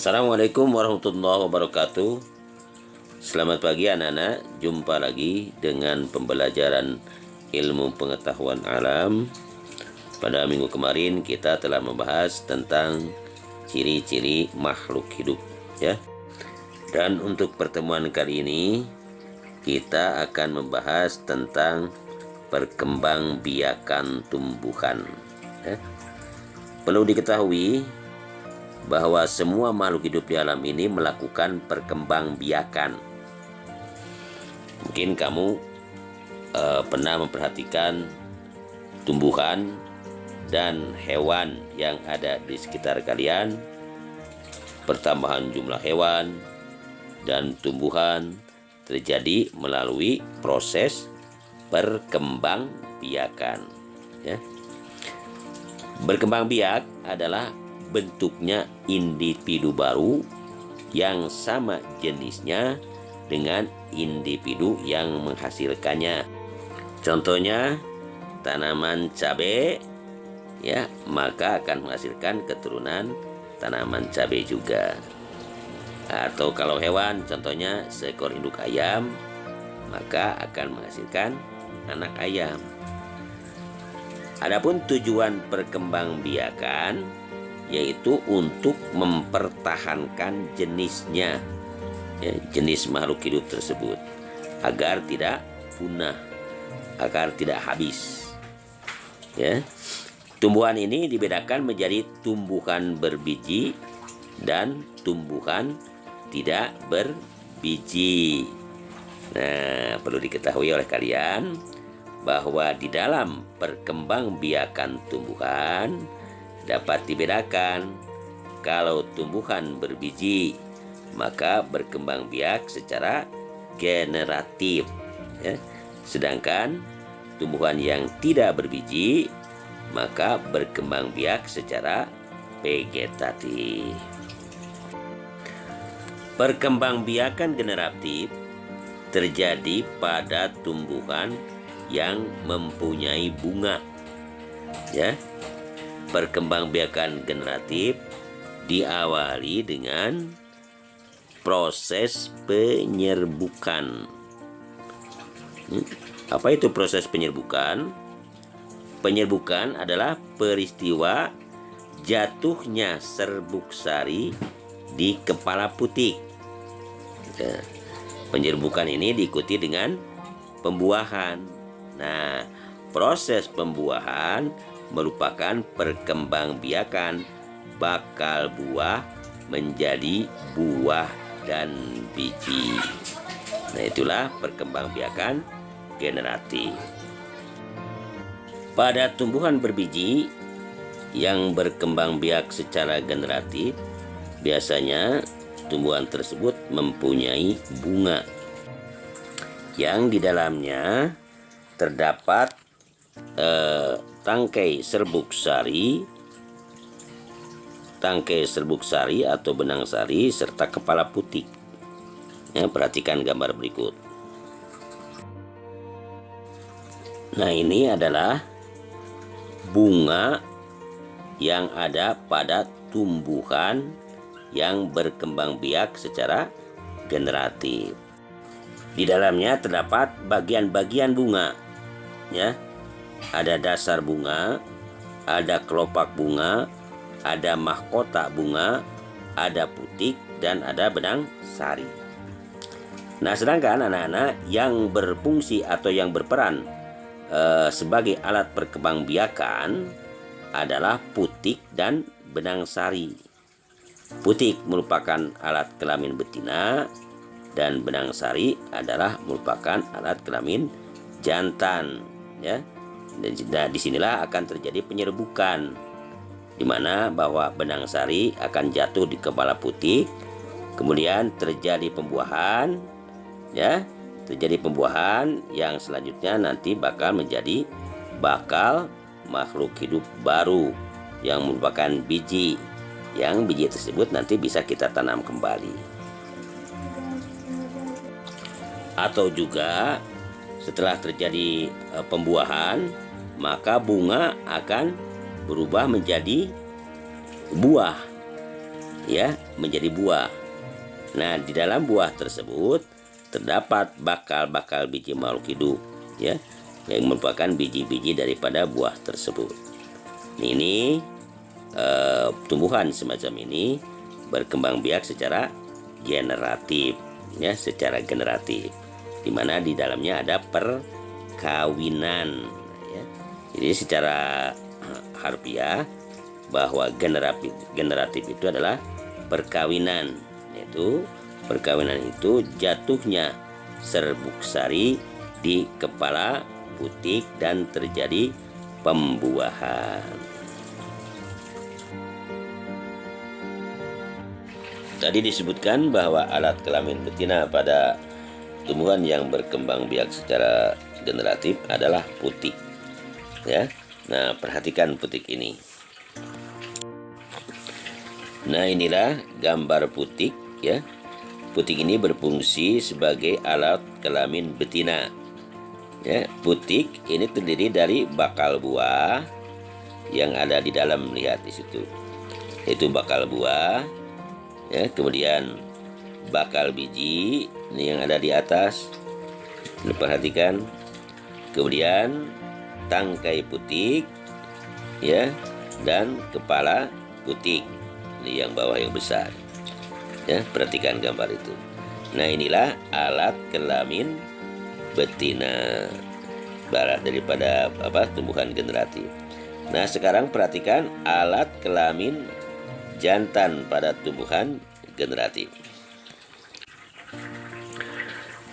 Assalamualaikum warahmatullahi wabarakatuh. Selamat pagi anak-anak. Jumpa lagi dengan pembelajaran ilmu pengetahuan alam. Pada minggu kemarin kita telah membahas tentang ciri-ciri makhluk hidup, ya. Dan untuk pertemuan kali ini kita akan membahas tentang perkembangbiakan tumbuhan, ya. Perlu diketahui bahwa semua makhluk hidup di alam ini melakukan perkembangbiakan. Mungkin kamu pernah memperhatikan tumbuhan dan hewan yang ada di sekitar kalian. Pertambahan jumlah hewan dan tumbuhan terjadi melalui proses perkembangbiakan, ya. Berkembang biak adalah bentuknya individu baru yang sama jenisnya dengan individu yang menghasilkannya. Contohnya tanaman cabai, ya, maka akan menghasilkan keturunan tanaman cabai juga. Atau kalau hewan, contohnya seekor induk ayam, maka akan menghasilkan anak ayam. Adapun tujuan perkembangbiakan yaitu untuk mempertahankan jenisnya, ya, jenis makhluk hidup tersebut agar tidak punah, agar tidak habis, ya. Tumbuhan ini dibedakan menjadi tumbuhan berbiji dan tumbuhan tidak berbiji. Nah, perlu diketahui oleh kalian bahwa di dalam perkembangbiakan tumbuhan dapat dibedakan. Kalau tumbuhan berbiji, maka berkembang biak secara generatif, ya. Sedangkan tumbuhan yang tidak berbiji, maka berkembang biak secara vegetatif. Perkembangbiakan generatif terjadi pada tumbuhan yang mempunyai bunga, ya. Perkembangbiakan generatif diawali dengan proses penyerbukan. Apa itu proses penyerbukan? Penyerbukan adalah peristiwa jatuhnya serbuk sari di kepala putik. Penyerbukan ini diikuti dengan pembuahan. Nah, proses pembuahan merupakan perkembangbiakan bakal buah menjadi buah dan biji. Nah, itulah perkembangbiakan generatif. Pada tumbuhan berbiji yang berkembang biak secara generatif, biasanya tumbuhan tersebut mempunyai bunga yang di dalamnya terdapat tangkai serbuk sari atau benang sari serta kepala putik. Ya, perhatikan gambar berikut. Nah, ini adalah bunga yang ada pada tumbuhan yang berkembang biak secara generatif. Di dalamnya terdapat bagian-bagian bunga, ya. Ada dasar bunga, ada kelopak bunga, ada mahkota bunga, ada putik, dan ada benang sari. Nah, sedangkan anak-anak yang berfungsi atau yang berperan sebagai alat perkembangbiakan adalah putik dan benang sari. Putik merupakan alat kelamin betina dan benang sari adalah merupakan alat kelamin jantan, ya. Dan disinilah akan terjadi penyerbukan, di mana bahwa benang sari akan jatuh di kepala putik, kemudian terjadi pembuahan, ya, terjadi pembuahan yang selanjutnya nanti bakal menjadi bakal makhluk hidup baru yang merupakan biji, yang biji tersebut nanti bisa kita tanam kembali. Atau juga setelah terjadi pembuahan, maka bunga akan berubah menjadi buah, ya. menjadi buah. Nah, di dalam buah tersebut terdapat bakal-bakal biji makhluk hidup, ya, yang merupakan biji-biji daripada buah tersebut. Ini tumbuhan semacam ini berkembang biak secara generatif, ya, secara generatif, di mana di dalamnya ada perkawinan, ya. Jadi secara harfiah bahwa generatif itu adalah perkawinan, yaitu perkawinan itu jatuhnya serbuk sari di kepala putik dan terjadi pembuahan. Tadi disebutkan bahwa alat kelamin betina pada tumbuhan yang berkembang biak secara generatif adalah putik, ya. Nah, perhatikan putik ini. Nah, inilah gambar putik, ya. Putik ini berfungsi sebagai alat kelamin betina, ya. Putik ini terdiri dari bakal buah yang ada di dalam, lihat di situ. Itu bakal buah, ya, kemudian bakal biji ini yang ada di atas, perhatikan, kemudian tangkai putik, ya, dan kepala putik ini yang bawah yang besar, ya, perhatikan gambar itu. Nah, inilah alat kelamin betina barat daripada tumbuhan generatif. Nah, sekarang perhatikan alat kelamin jantan pada tumbuhan generatif.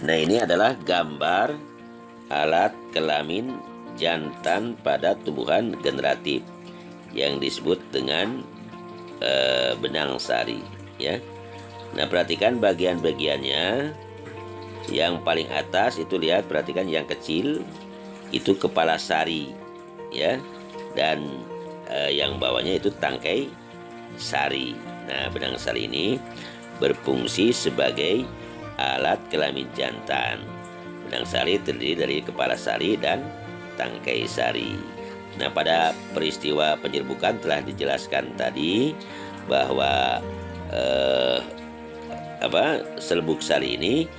Nah, ini adalah gambar alat kelamin jantan pada tumbuhan generatif yang disebut dengan benang sari, ya. Nah, perhatikan bagian-bagiannya. Yang paling atas itu, lihat, perhatikan yang kecil itu kepala sari, ya, dan yang bawahnya itu tangkai sari. Nah, benang sari ini berfungsi sebagai alat kelamin jantan. Benang sari terdiri dari kepala sari dan tangkai sari. Nah, pada peristiwa penyerbukan telah dijelaskan tadi bahwa serbuk sari ini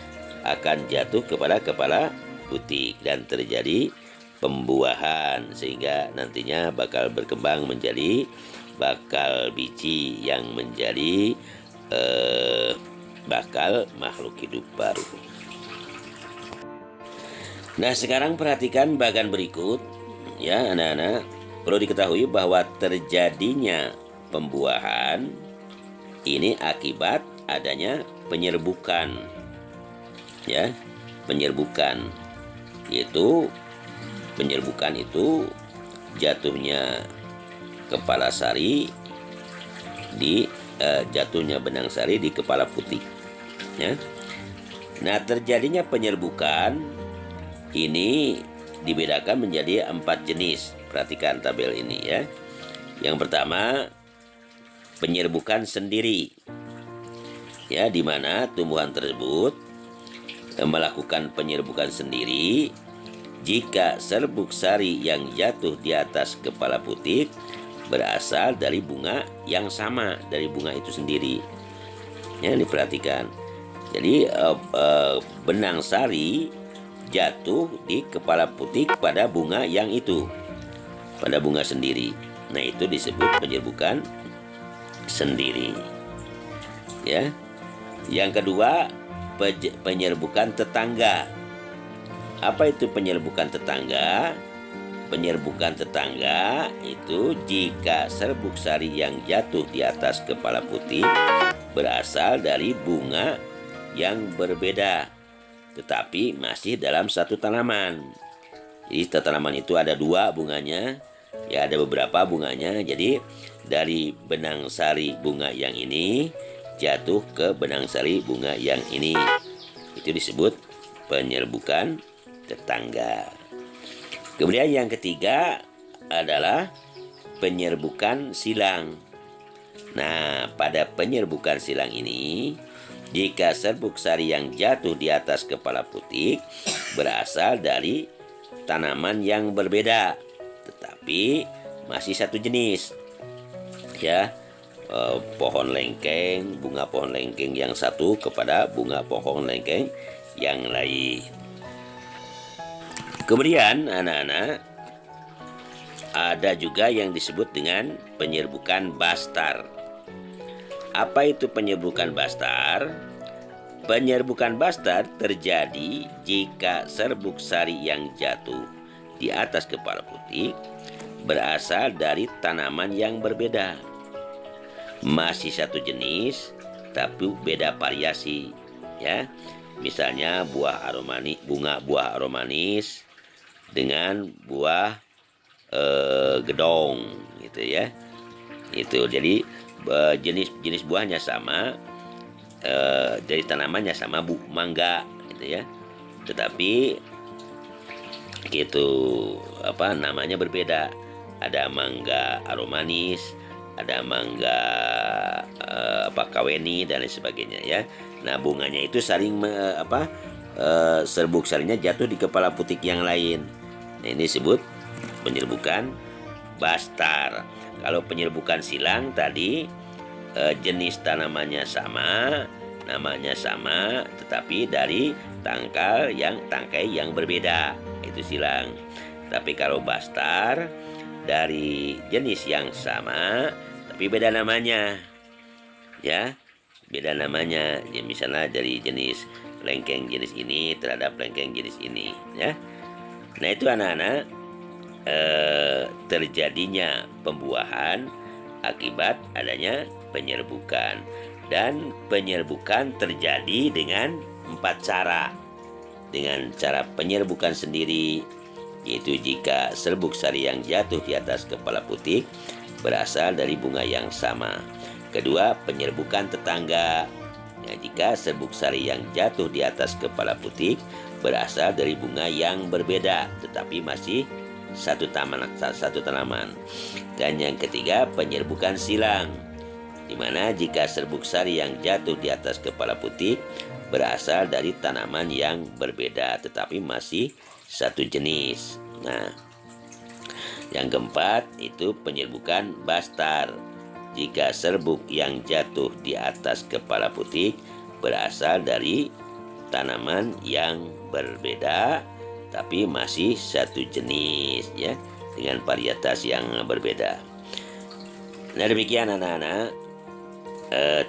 akan jatuh kepada kepala putik dan terjadi pembuahan, sehingga nantinya bakal berkembang menjadi bakal biji yang menjadi bakal makhluk hidup baru. Nah, sekarang perhatikan bagian berikut, ya anak-anak. Perlu diketahui bahwa terjadinya pembuahan ini akibat adanya penyerbukan, ya, penyerbukan, yaitu penyerbukan itu jatuhnya kepala sari di jatuhnya benang sari di kepala putik, ya. Nah, terjadinya penyerbukan ini dibedakan menjadi 4 jenis. Perhatikan tabel ini, ya. Yang pertama, penyerbukan sendiri, ya, di mana tumbuhan tersebut melakukan penyerbukan sendiri jika serbuk sari yang jatuh di atas kepala putik berasal dari bunga yang sama dari bunga itu sendiri, ya, diperhatikan. Jadi benang sari jatuh di kepala putik pada bunga yang itu, pada bunga sendiri. Nah, itu disebut penyerbukan sendiri, ya. Yang kedua, penyerbukan tetangga. Apa itu penyerbukan tetangga? Penyerbukan tetangga itu jika serbuk sari yang jatuh di atas kepala putik berasal dari bunga yang berbeda tetapi masih dalam satu tanaman. Jadi tanaman itu ada 2 bunganya, ya, ada beberapa bunganya. Jadi dari benang sari bunga yang ini jatuh ke benang sari bunga yang ini. Itu disebut penyerbukan tetangga. Kemudian yang ketiga adalah penyerbukan silang. Nah, pada penyerbukan silang ini, jika serbuk sari yang jatuh di atas kepala putik berasal dari tanaman yang berbeda, tetapi masih satu jenis, ya. pohon lengkeng, bunga pohon lengkeng yang satu kepada bunga pohon lengkeng yang lain. Kemudian anak-anak, ada juga yang disebut dengan penyerbukan bastar. Apa itu penyerbukan bastar? Penyerbukan bastar terjadi jika serbuk sari yang jatuh di atas kepala putik berasal dari tanaman yang berbeda. Masih satu jenis tapi beda variasi, ya. Misalnya bunga buah aromanis dengan buah gedong, gitu ya. Itu jadi jenis buahnya sama, dari tanamannya sama, mangga, gitu ya. Tetapi gitu namanya berbeda. Ada mangga aromanis, ada mangga kaweni dan lain sebagainya, ya. Nah, bunganya itu saling serbuk sarinya jatuh di kepala putik yang lain. Nah, ini disebut penyerbukan bastar. Kalau penyerbukan silang tadi, jenis tanamannya sama, namanya sama, tetapi dari tangkai yang berbeda, itu silang. Tapi kalau bastar, dari jenis yang sama tapi beda namanya, ya, beda namanya. Ya, misalnya dari jenis lengkeng jenis ini terhadap lengkeng jenis ini, ya. Nah, itu anak-anak, terjadinya pembuahan akibat adanya penyerbukan. Dan penyerbukan terjadi dengan 4 cara. Dengan cara penyerbukan sendiri, yaitu jika serbuk sari yang jatuh di atas kepala putik berasal dari bunga yang sama. Kedua, penyerbukan tetangga. Ya, jika serbuk sari yang jatuh di atas kepala putik berasal dari bunga yang berbeda tetapi masih satu tanaman. Dan yang ketiga, penyerbukan silang, di mana jika serbuk sari yang jatuh di atas kepala putik berasal dari tanaman yang berbeda tetapi masih satu jenis. Nah, yang keempat itu penyerbukan bastar. Jika serbuk yang jatuh di atas kepala putik berasal dari tanaman yang berbeda tapi masih satu jenis, ya, dengan varietas yang berbeda. Nah, demikian anak-anak,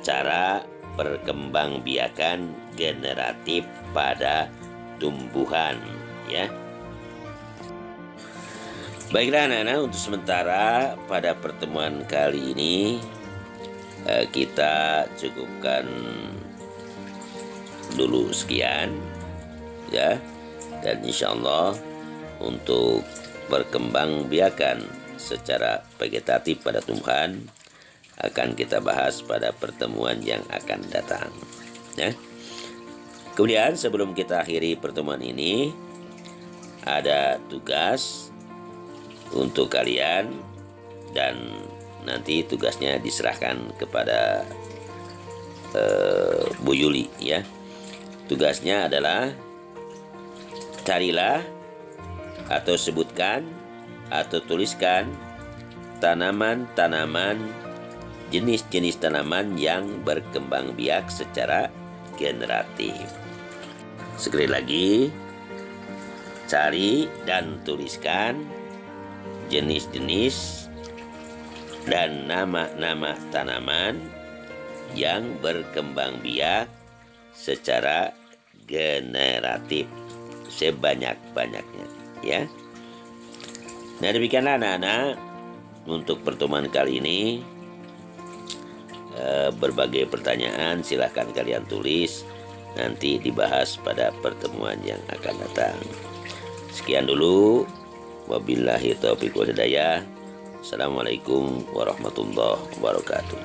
cara perkembangbiakan generatif pada tumbuhan, ya. Baiklah anak-anak, untuk sementara pada pertemuan kali ini kita cukupkan dulu sekian, ya. Dan insya Allah untuk perkembangbiakan secara vegetatif pada tumbuhan akan kita bahas pada pertemuan yang akan datang, ya. Kemudian sebelum kita akhiri pertemuan ini, ada tugas untuk kalian, dan nanti tugasnya diserahkan kepada Bu Yuli, ya. Tugasnya adalah carilah atau sebutkan atau tuliskan tanaman-tanaman, jenis-jenis tanaman yang berkembang biak secara generatif. Sekali lagi, cari dan tuliskan jenis-jenis dan nama-nama tanaman yang berkembang biak secara generatif sebanyak-banyaknya, ya. Nah, demikianlah anak-anak untuk pertemuan kali ini. Berbagai pertanyaan silahkan kalian tulis, nanti dibahas pada pertemuan yang akan datang. Sekian dulu, wabillahi taufiq wal hidayah. Assalamualaikum warahmatullahi wabarakatuh.